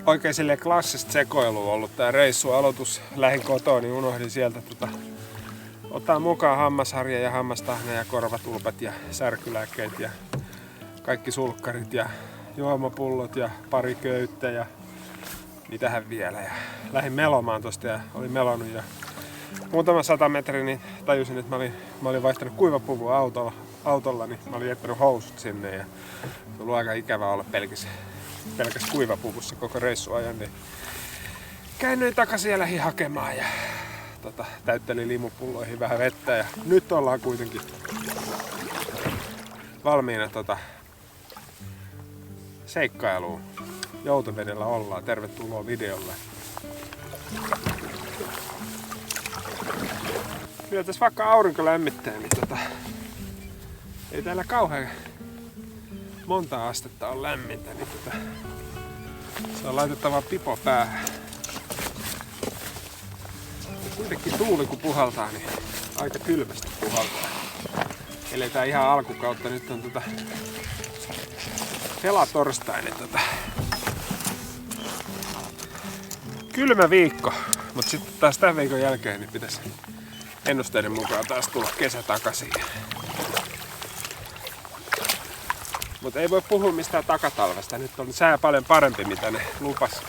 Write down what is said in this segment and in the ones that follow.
oikein silleen klassista sekoilua ollut tää reissu. Aloitus lähin kotoa, niin unohdin sieltä ottaa mukaan hammasharja ja hammastahna ja korvatulpat ja särkylääkkeet ja kaikki sulkkarit ja juomapullot ja pari köyttä ja mitähän vielä. Ja lähdin melomaan tosta ja olin melonut ja muutama 100 metriä, niin tajusin, että mä olin vaihtanut kuivapuvun autolla, niin mä olin jättänyt housut sinne ja se oli aika ikävä olla pelkäs kuivapuvussa koko reissuajan, niin käännyin takaisin ja lähdin hakemaan ja täyttelin limupulloihin vähän vettä ja nyt ollaan kuitenkin valmiina seikkailuun. Joutovedellä ollaan. Tervetuloa videolle. Kyllä tässä vaikka aurinko lämmittää, niin ei täällä kauhean monta astetta on lämmintä, niin se on laitettava pipo päähän. Ja kuitenkin tuuli kun puhaltaa, niin aika kylmästi puhaltaa. Eletään ihan alkukautta. Nyt on helatorstai, niin kylmä viikko, mutta sitten taas tämän viikon jälkeen niin pitäisi ennusteiden mukaan taas tulla kesä takaisin. Mutta ei voi puhua mistään takatalvesta. Nyt on sää paljon parempi mitä ne lupas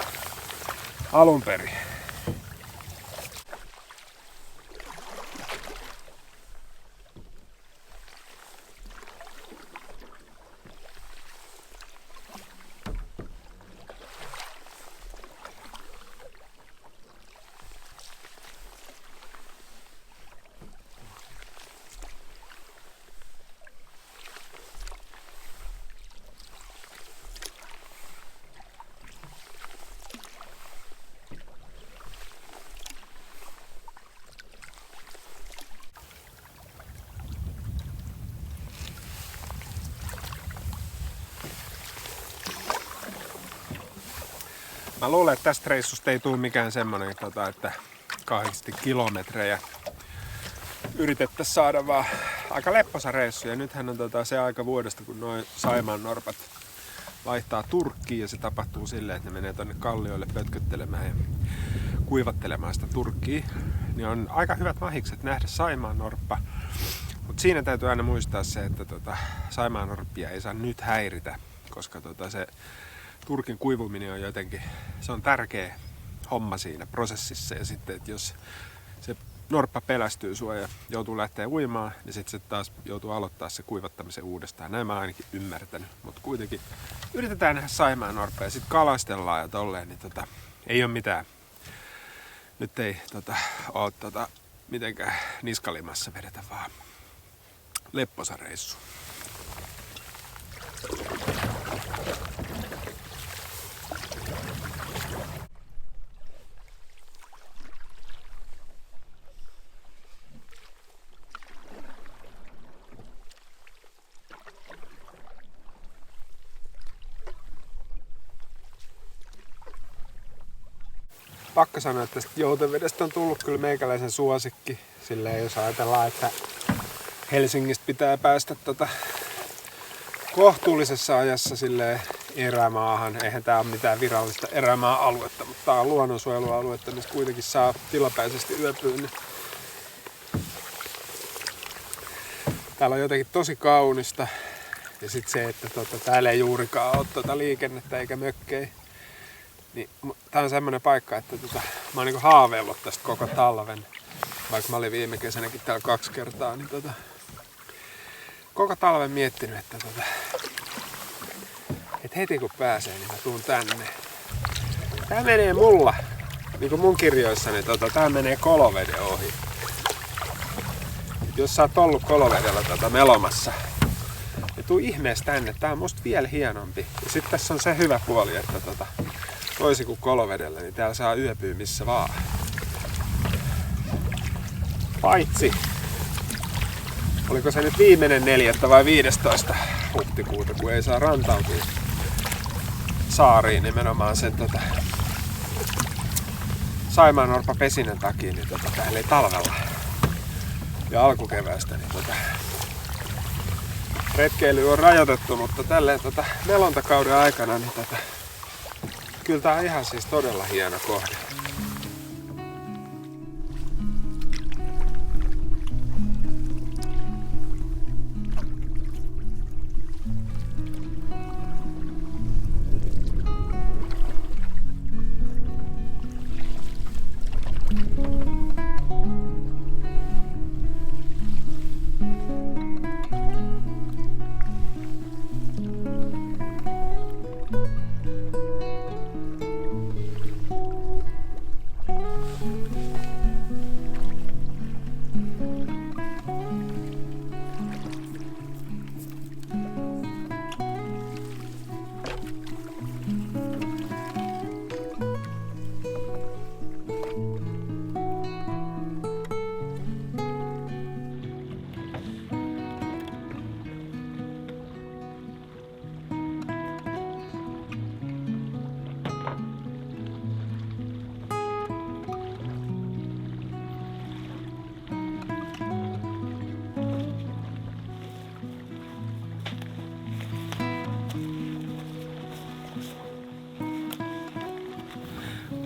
alun perin. Mä luulen, että tästä reissusta ei tule mikään semmonen, että kauheasti kilometrejä yritettäisiin saada, vaan aika lepposa reissu. Ja nythän on se aika vuodesta, kun noin saimaannorpat vaihtaa Turkkiin ja se tapahtuu silleen, että ne menee tonne kallioille pötköttelemään ja kuivattelemaan sitä Turkkiin. Niin on aika hyvät mahikset nähdä saimaannorppa. Mutta siinä täytyy aina muistaa se, että saimaannorppia ei saa nyt häiritä, koska se Turkin kuivuminen on jotenkin, se on tärkeä homma siinä prosessissa ja sitten, että jos se norppa pelästyy sua ja joutuu lähteä uimaan, niin sitten se taas joutuu aloittaa se kuivattamisen uudestaan. Näin mä oon ainakin ymmärtänyt, mutta kuitenkin yritetään nähdä saimaannorppaa ja sitten kalastellaan ja tolleen, niin ei ole mitään. Nyt ei ole mitenkään niskalimassa vedetä, vaan lepposa reissu. Pakko sanoa, että tästä joutovedestä on tullut kyllä meikäläisen suosikki. Silleen jos ajatellaan, että Helsingistä pitää päästä kohtuullisessa ajassa silleen erämaahan. Eihän tää ole mitään virallista erämaa-aluetta, mutta tää on luonnonsuojelualuetta, missä kuitenkin saa tilapäisesti yöpyä. Niin täällä on jotenkin tosi kaunista. Ja sit se, että täällä ei juurikaan ole liikennettä eikä mökkejä. Niin, tää on semmonen paikka, että mä oon niinku haaveillut tästä koko talven. Vaikka mä olin viime kesänäkin täällä 2 kertaa, niin koko talven miettinyt, että heti kun pääsee, niin mä tuun tänne. Tää menee mulla, niinku mun kirjoissani, tää menee Koloveden ohi. Et jos sä oot ollut Kolovedellä melomassa, niin tuu ihmeessä tänne, tää on musta vielä hienompi. Ja sit tässä on se hyvä puoli, että toisin kuin Kolovedellä, niin täällä saa yöpyä missä vaan. Paitsi, oliko se nyt viimeinen 4. vai 15. huhtikuuta, kun ei saa rantautua saariin nimenomaan sen saimaannorppapesinnän takia, niin täällä ei talvella ja alkukeväästä, niin retkeily on rajoitettu, mutta tälleen melontakauden aikana niin kyllä tää on ihan siis todella hieno kohde.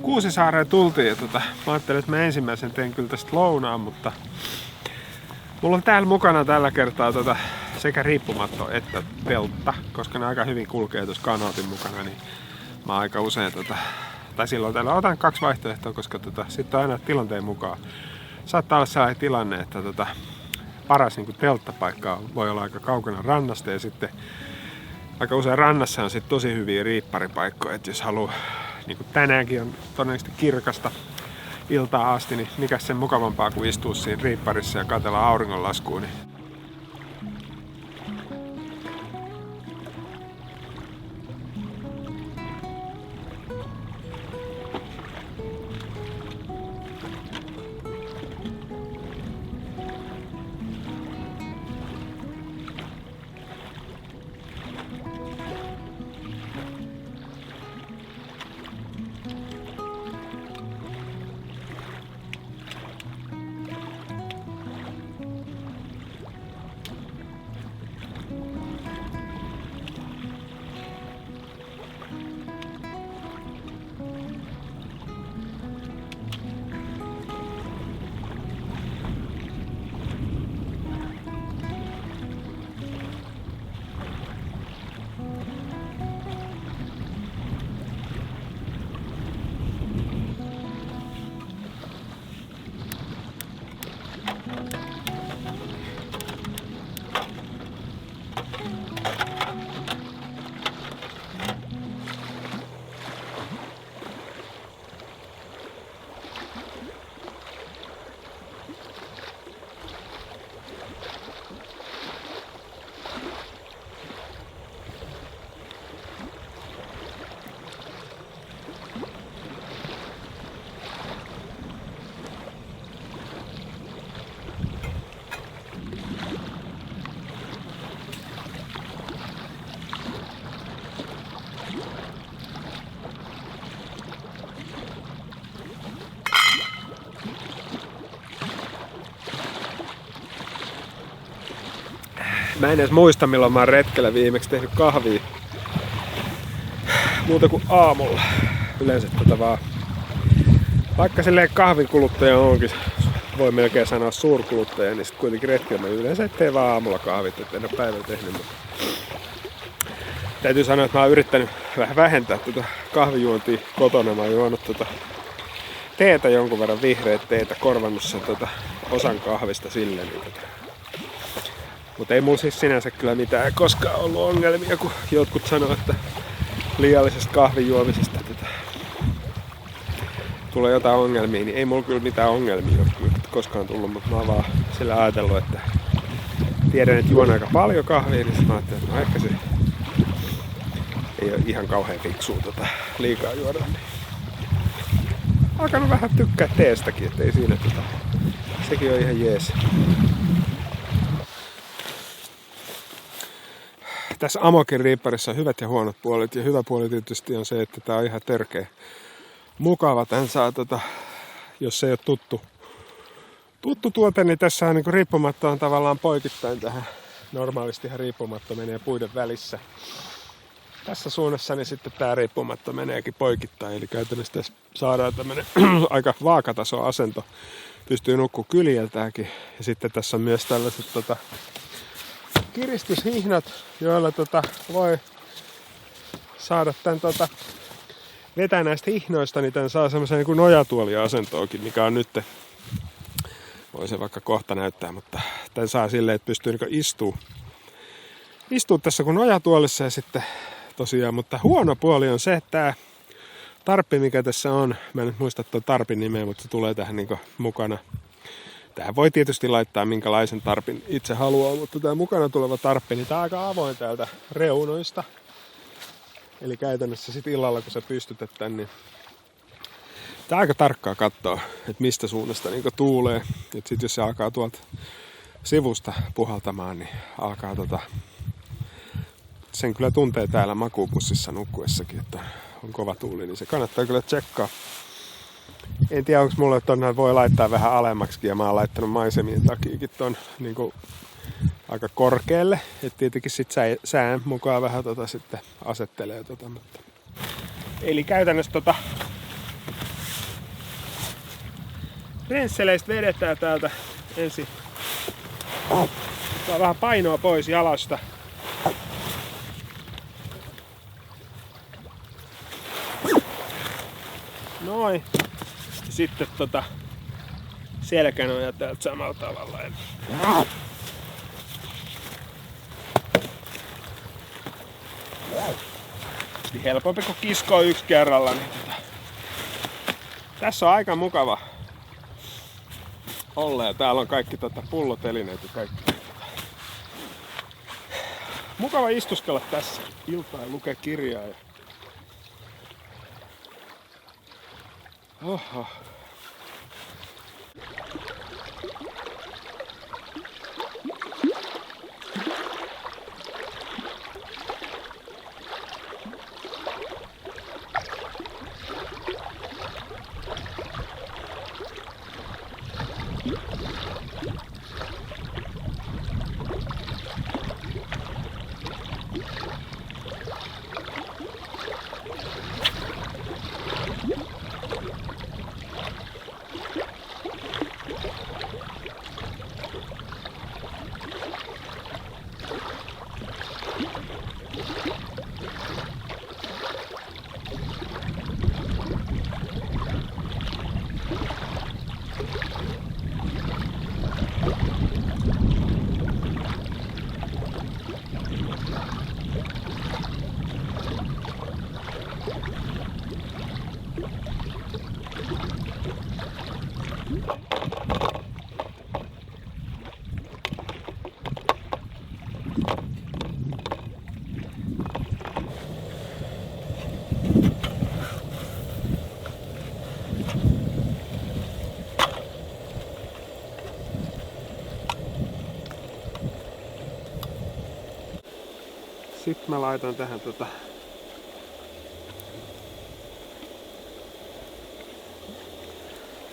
Kuusisaareen tultiin ja mä ajattelin, että mä ensimmäisen teen kyllä tästä lounaan, mutta mulla on täällä mukana tällä kertaa sekä riippumatto että teltta, koska ne aika hyvin kulkee tuossa kanootin mukana, niin mä aika usein tai silloin täällä otan 2 vaihtoehtoa, koska sitten aina tilanteen mukaan saattaa olla sellainen tilanne, että paras niin kuin telttapaikka voi olla aika kaukana rannasta ja sitten aika usein rannassa on sitten tosi hyviä riipparipaikkoja, että jos haluaa, niin kuin tänäänkin on todennäköisesti kirkasta iltaa asti, niin mikäs sen mukavampaa kuin istua siinä riipparissa ja katsella auringonlaskua. Niin mä en edes muista, milloin mä oon retkellä viimeksi tehnyt kahvia. Muuta kuin aamulla. Yleensä vaan. Vaikka silleen kahvikuluttaja onkin, voi melkein sanoa suurkuluttaja, niin sit kuitenkin retkellä mä yleensä teen vaan aamulla kahvit, et en oo päivällä tehnyt. Mutta täytyy sanoa, että mä oon yrittänyt vähän vähentää kahvijuontia kotona. Mä oon juonut teetä jonkun verran, vihreät teetä, korvannut sen osan kahvista silleen. Niin mutta ei mulla siis sinänsä kyllä mitään koskaan ollut ongelmia, kun jotkut sanoo, että liiallisesta kahvijuomisesta tulee jotain ongelmia, niin ei mulla kyllä mitään ongelmia ole koskaan tullut, mutta mä oon vaan sillä ajatellut, että tiedän, että juon aika paljon kahvia, niin mä ajattelin, että ehkä se ei ole ihan kauhean fiksua liikaa juoda. Niin alkanut vähän tykkää teestäkin, ettei siinä sekin on ihan jees. Tässä Amokin riipparissa on hyvät ja huonot puolet, ja hyvä puoli tietysti on se, että tää on ihan törkeä mukava. Tän saa, jos ei ole tuttu tuote, niin tässä on niin riippumatto on tavallaan poikittain tähän. Normaalistihan riippumatto menee puiden välissä. tässä suunnassa niin sitten tää riippumatta meneekin poikittain. Eli käytännössä tässä saadaan tämmönen aika vaakataso asento. Pystyy nukkua kyljeltäänkin. Ja sitten tässä on myös tällaiset kiristyshihnat, joilla voi saada tän vetää näistä hihnoista, niin tän saa semmoisen niin kuin nojatuoliasentoonkin, mikä on nyt, voi se vaikka kohta näyttää, mutta tän saa silleen, että pystyy niin istuu tässä kuin nojatuolissa ja sitten tosiaan, mutta huono puoli on se, että tää tarppi, mikä tässä on, mä en nyt muista tuon tarpin nimeä, mutta se tulee tähän niin kuin mukana. Tähän voi tietysti laittaa minkälaisen tarpin itse haluaa, mutta tämä mukana tuleva tarppi, niin tää on aika avoin täältä reunoista. Eli käytännössä sit illalla, kun sä pystytät tän, niin tää on aika tarkkaa katsoa, että mistä suunnasta niin tuulee. Et sit jos se alkaa tuolta sivusta puhaltamaan, niin alkaa sen kyllä tuntee täällä makuupussissa nukkuessakin, että on kova tuuli, niin se kannattaa kyllä tsekkaa. En tiedä, onko mulle tonne voi laittaa vähän alemmaksikin, ja mä oon laittanut maisemien takiakin ton niin aika korkealle. Et tietenkin sit sään mukaan vähän sitten asettelee mutta. Eli käytännössä rensseleistä vedetään täältä ensin. Saa vähän painoa pois jalasta. Noin. Sitten selkänoja täältä samalla tavalla. Helpompi kuin kiskoa yksi kerralla. Niin tässä on aika mukava olla ja täällä on kaikki pullotelineet ja kaikki. Mukava istuskella tässä iltaa ja lukea kirjaa. Oho. Sitten mä laitan tähän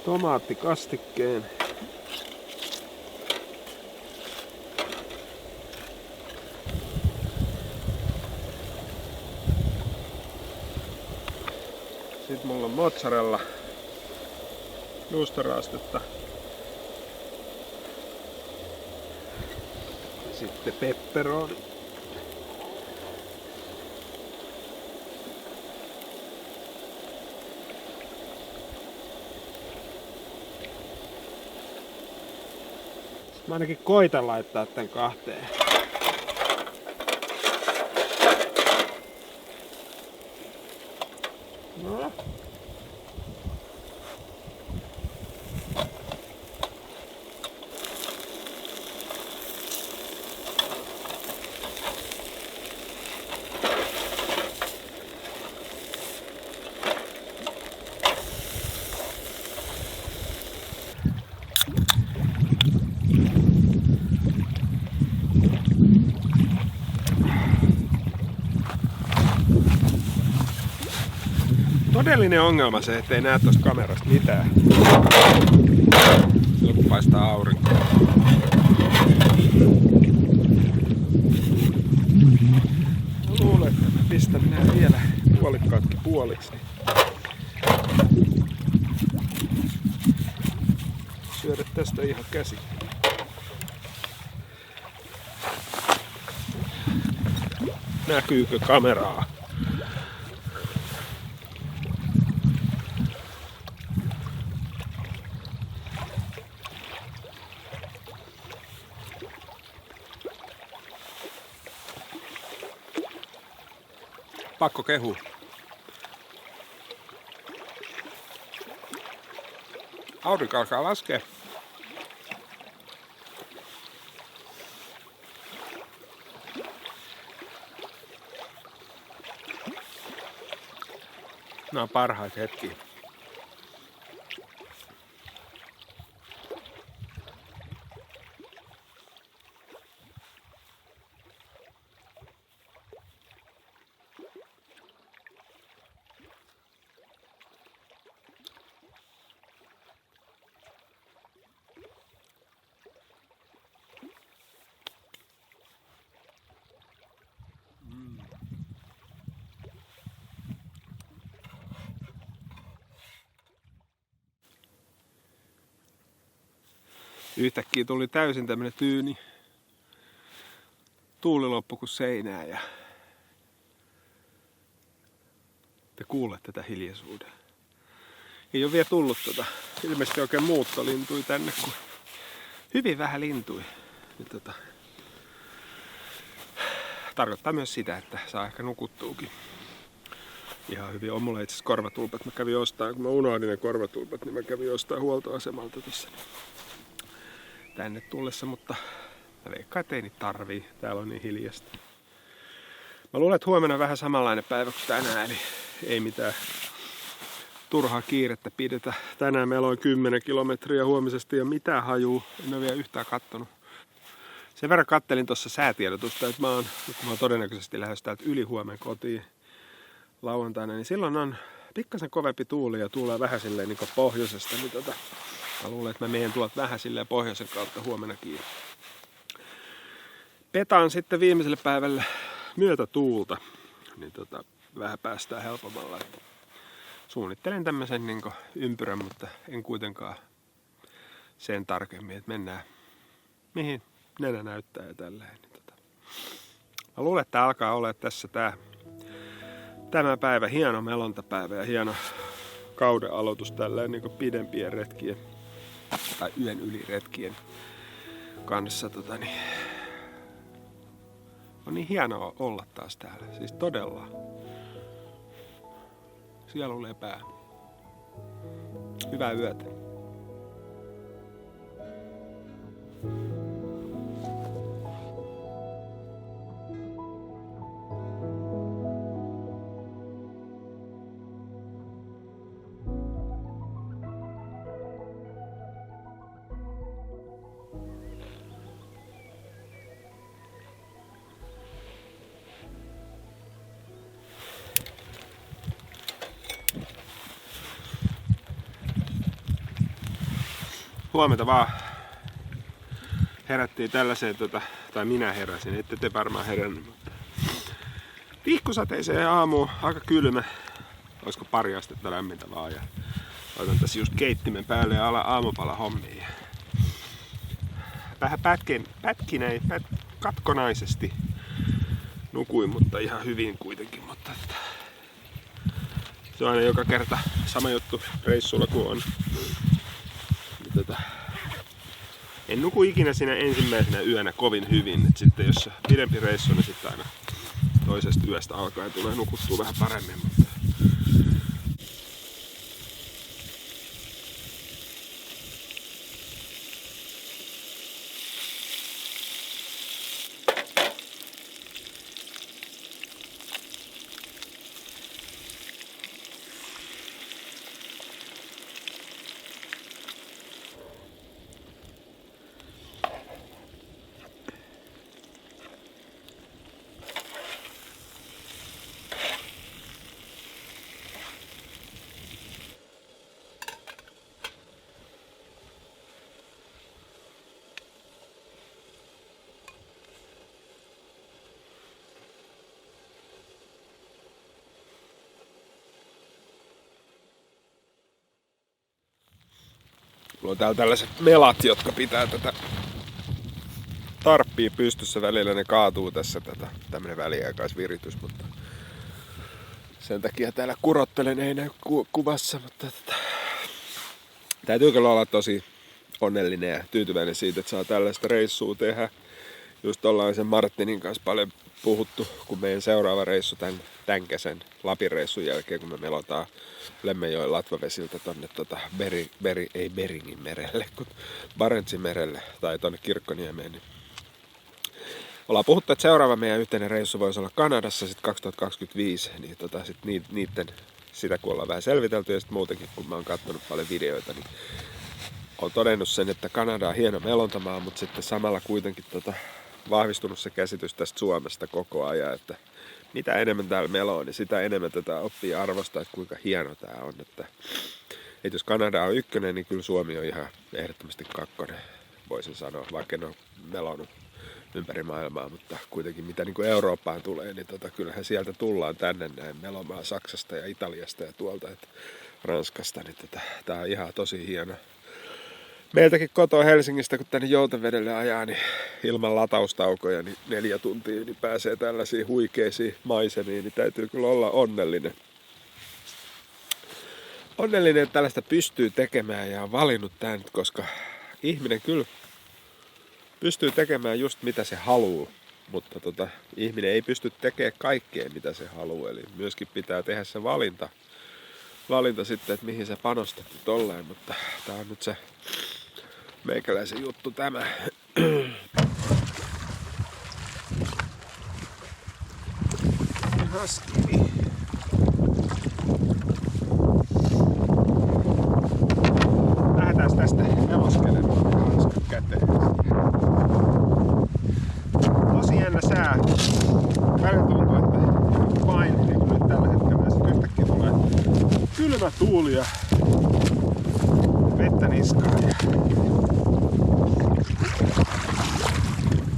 tomaattikastikkeen. Sitten mulla on mozzarella, juustoraastetta. Sitten pepperoni. Mä ainakin koitan laittaa tän kahteen. No. Todellinen ongelma se, ettei näe tosta kamerasta mitään. Silloin kun paistaa aurinko. Mä luulen, että tästä menee vielä puolikkaatkin puoliksi. Syödä tästä ihan käsi. Näkyykö kameraa? Pakko kehua. Aurinko alkaa laskea. Nämä on parhaita hetkiä. Yhtäkkiä tuli täysin tämmönen tyyni. Tuuli loppu kuin seinää ja te kuulette tätä hiljaisuuden. Ei ole vielä tullut ilmeisesti oikein muuttolintui tänne, kun hyvin vähän lintui. Ja tarkoittaa myös sitä, että saa ehkä nukuttuukin ihan hyvin. On mulla itse asiassa korvatulpat. Mä kävin ostaa, kun mä unohdin ne korvatulpat, niin mä kävin ostaa huoltoasemalta tuossa tänne tullessa, mutta mä veikkaan, että ei niitä tarvii. Täällä on niin hiljasta. Mä luulen, että huomenna on vähän samanlainen päivä kuin tänään, eli ei mitään turhaa kiirettä pidetä. Tänään meillä on 10 kilometriä, huomisesti ja mitään hajuu. En ole vielä yhtään kattonut. Sen verran kattelin tuossa säätiedotusta, että kun mä oon todennäköisesti lähes täältä yli huomen kotiin lauantaina, niin silloin on pikkasen kovempi tuuli ja tuulee vähän silleen niin kuin pohjoisesta. Niin mä luulen, että mä menen tuolta vähän silleen pohjoisen kautta huomenna kiinni. Petaan sitten viimeiselle päivälle myötätuulta, niin vähän päästään helpommalla. Suunnittelen tämmöisen niin kuin ympyrän, mutta en kuitenkaan sen tarkemmin, että mennään mihin nenä näyttää ja tälleen. Mä luulen, että alkaa olla tässä tämä päivä hieno melontapäivä ja hieno kauden aloitus tälleen niin kuin pidempien retkien tai yön yli retkien kanssa. On niin hienoa olla taas täällä. Siis todella. Sielu lepää. Hyvää yötä. Huomenta vaan. Herättiin tällaiseen, tai minä heräsin, ette te varmaan herännyt, mutta vihkosateiseen aamuun, aika kylmä. Olisiko pari astetta lämmintä vaan ja otan tässä just keittimen päälle ja ala aamupala hommiin. Vähän katkonaisesti nukuin, mutta ihan hyvin kuitenkin, mutta se on aina joka kerta sama juttu reissulla kuin on. En nuku ikinä siinä ensimmäisenä yönä kovin hyvin. Et sitten jos pidempi reissu, niin sitten aina toisesta yöstä alkaa ja tulee nukuttua vähän paremmin. Mutta Mulla on täällä tällaiset melat, jotka pitää tätä tarppia pystyssä. Välillä ne kaatuu tässä, tämmönen väliaikaisviritys, mutta sen takia täällä kurottelen, ei näy kuvassa, mutta täytyy kyllä olla tosi onnellinen ja tyytyväinen siitä, että saa tällaista reissua tehdä. Just ollaan sen Martinin kanssa paljon puhuttu, kun meidän seuraava reissu tämän kesän Lapin reissun jälkeen, kun me melotaan Lemmenjoen latvavesiltä tonne ei Beringin merelle, kun Barentsin merelle tai tonne Kirkkoniemeen. Niin ollaan puhuttu, että seuraava meidän yhteinen reissu voisi olla Kanadassa sitten 2025, niin niitten sitä kun ollaan vähän selvitelty ja sitten muutenkin, kun mä oon katsonut paljon videoita, niin olen todennut sen, että Kanada on hieno melontamaa, mutta sitten samalla kuitenkin vahvistunut se käsitys tästä Suomesta koko ajan, että mitä enemmän täällä meloo, niin sitä enemmän tätä oppii arvostaa, että kuinka hieno tää on. Että jos Kanada on ykkönen, niin kyllä Suomi on ihan ehdottomasti kakkonen, voisin sanoa, vaikka en ole melonut ympäri maailmaa, mutta kuitenkin mitä niin kuin Eurooppaan tulee, niin kyllähän sieltä tullaan tänne näin melomaan Saksasta ja Italiasta ja tuolta, että Ranskasta, niin tää on ihan tosi hieno. Meiltäkin kotoa Helsingistä, kun tänne Joutenvedelle ajaa, niin ilman lataustaukoja niin 4 tuntia niin pääsee tällaisiin huikeisiin maisemiin, niin täytyy kyllä olla onnellinen. Onnellinen, että tällaista pystyy tekemään ja on valinnut tämän, koska ihminen kyllä pystyy tekemään just mitä se haluaa, mutta ihminen ei pysty tekemään kaikkea mitä se haluaa, eli myöskin pitää tehdä se valinta sitten, että mihin sä panostat tolleen, mutta tää on nyt se meikäläisen juttu tämä. Haskivi. Lähdetään tästä neloskelemaan hanskat käteen. Tosi jännä sää. Välillä tuntuu, että paine, niin kuin nyt tällä hetkellä, sitten yhtäkkiä tulee kylmä tuuli ja vettä niskaan.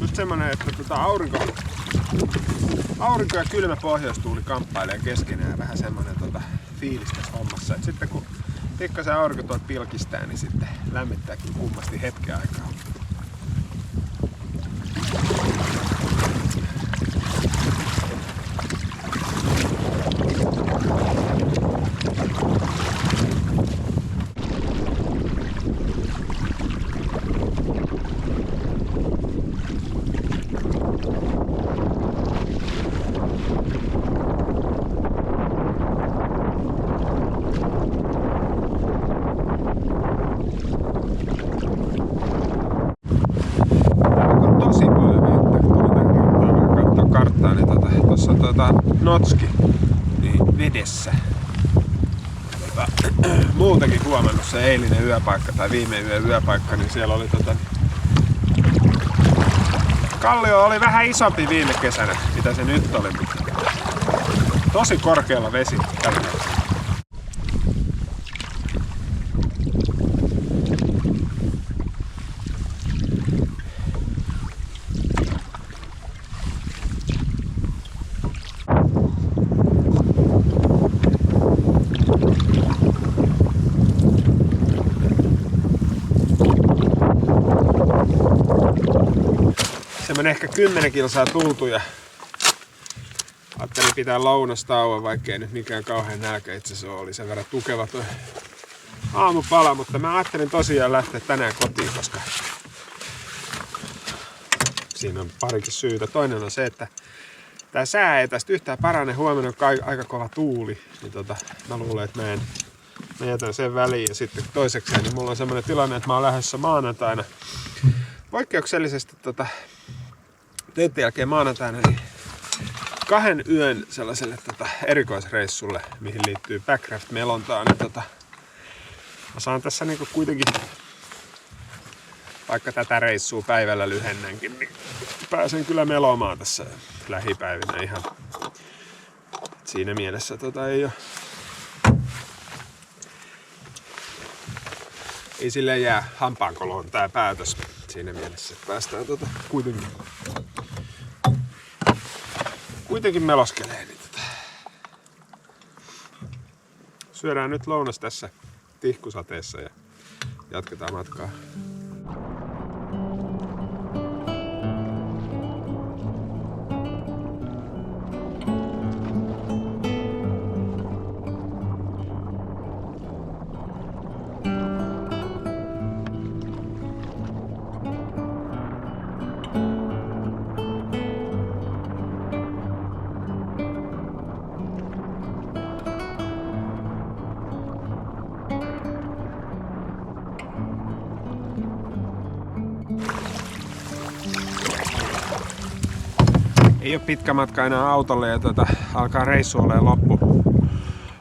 Just semmonen, että aurinko ja kylmä pohjoistuuli kamppailee keskenään ja vähän semmonen fiilis tässä hommassa. Et sitten kun pikkasen aurinko tuolta pilkistää, niin sitten lämmittää kyllä kummasti hetken aikaa. Notski niin vedessä. Muutenkin huomannut se eilinen yöpaikka tai viime yön yöpaikka, niin siellä oli kallio oli vähän isompi viime kesänä, mitä se nyt oli. Tosi korkealla vesi tällä hetkellä. Semmonen ehkä 10 kilsaa tultu ja ajattelin pitää lounastauon, vaikkei nyt mikään kauhean nälkä itse asiassa oli sen verran tukeva toi aamupala, mutta mä ajattelin tosiaan lähteä tänään kotiin, koska siinä on parikin syytä. Toinen on se, että tää sää ei tästä yhtään parane, huomenna on aika kova tuuli, niin mä luulen, että mä jätän sen väliin ja sitten toisekseen, niin mulla on semmonen tilanne, että mä oon lähdössä maanantaina poikkeuksellisesti teiden jälkeen maanantaina niin 2 yön sellaiselle erikoisreissulle, mihin liittyy Backcraft-melontaan. Niin mä saan tässä niinku kuitenkin, vaikka tätä reissua päivällä lyhennänkin, niin pääsen kyllä melomaan tässä lähipäivinä ihan. Siinä mielessä ei silleen jää hampaankoloon tää päätös. Siinä mielessä, että päästään kuitenkin meloskeleen. Niin syödään nyt lounas tässä tihkusateessa ja jatketaan matkaa. Ei ole pitkä matka enää autolle ja alkaa reissu olemaan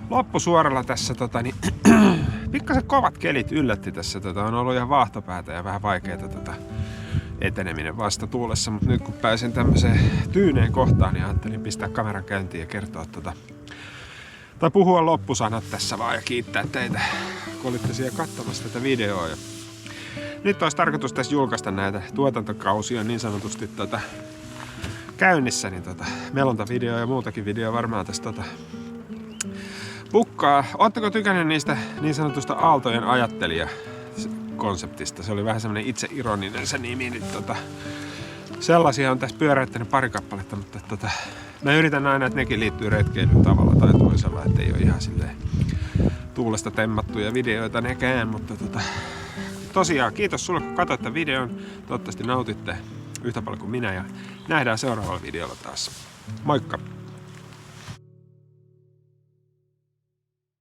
loppusuoralla tässä. Pikkasen kovat kelit yllätti tässä. On ollut ihan vaahtopäätä ja vähän vaikeeta eteneminen vastatuulessa, mutta nyt kun pääsin tämmöiseen tyyneen kohtaan, niin ajattelin pistää kameran käyntiin ja kertoa tai puhua loppusanat tässä vaan ja kiittää teitä, kun olitte siellä katsomassa tätä videoa. Ja nyt olisi tarkoitus tässä julkaista näitä tuotantokausia niin sanotusti käynnissä, niin melontavideo ja muutakin videoa varmaan tästä pukkaa. Ootteko tykännyt niistä niin sanotusta Aaltojen ajattelija-konseptista? Se oli vähän semmonen itseironinen se nimi, niin sellaisia on tässä pyöräyttänyt pari kappaletta, mutta mä yritän aina, että nekin liittyy retkeilyyn tavalla tai toisella, ettei ole ihan silleen tuulesta temmattuja videoita nekään, mutta tosiaan kiitos sulle kun katsoit tämän videon, toivottavasti nautitte yhtä paljon kuin minä ja nähdään seuraavalla videolla taas. Moikka!